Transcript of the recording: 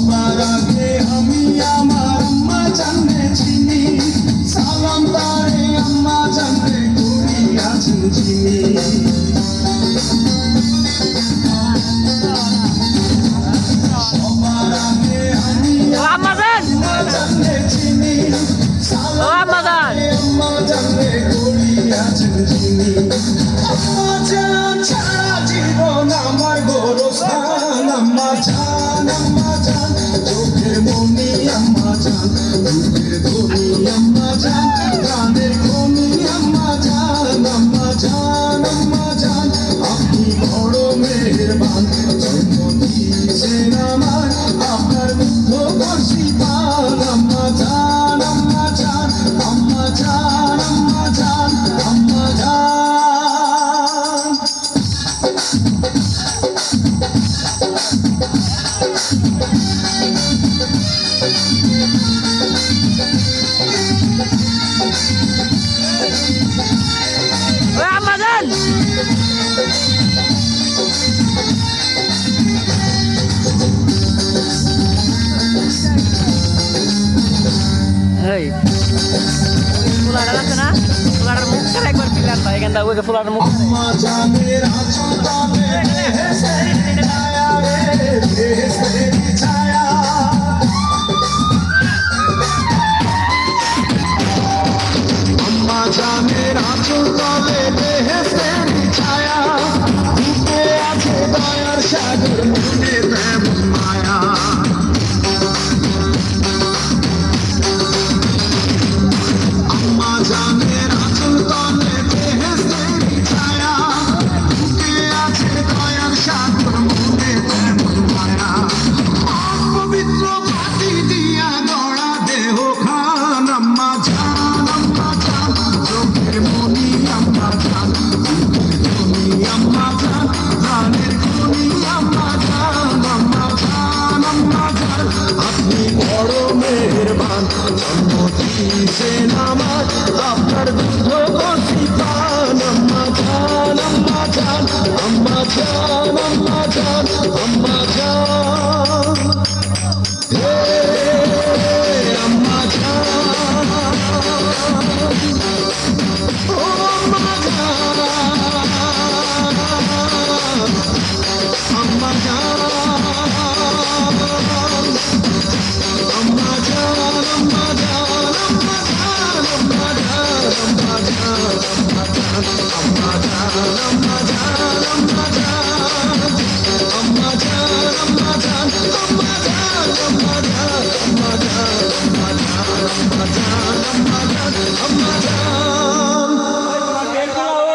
সবার আগে আমি আমার আম্মা জানলে চিনি, সালাম তারে আম্মা জানলে করি আছেন চিনি। সবার আগে আমি আম্মা জানলে চিনি, সালাম তারে আম্মা জানলে করি আছেন চিনি। আম্মা জান ছাড়া জীবন আমার গোরস্থান, আম্মা জান চোখের মনি আম্মা জান, বুকের ধনি আম্মা জান, প্রাণের খনি আম্মা জান, আম্মা জান আপনি বড় মেহেরবান, জন্ম দিয়েছেন আমার আপনার মুগ্ধ বর্ষি পান। আম্মা জান আম্মা জান আম্মা জান আম্মা জান আম্মা জান। আম্মা জানের আঁচল তলে বেহেশতের ছায়া রে, বেহেশতের ছায়া। আম্মা জানের আঁচল তলে বেহেশতের ছায়া, বুকে আছে দয়ার সাগর, মনে তেমন মায়া। আম্মা জানের আঁচল তলে বেহেশতের ছায়া, বুকে আছে দয়ার সাগর, মনে তেমন মায়া। পবিত্র মাটি দিয়া গড়া দেহ খান, আম্মা জান চোখের মনি আম্মা জান, বুকের ধনি আম্মা জান, প্রাণের খনি আম্মা জান, আম্মা জান আপনি বড় মেহেরবান, জন্ম দিয়েছেন আমার আপনার দুধ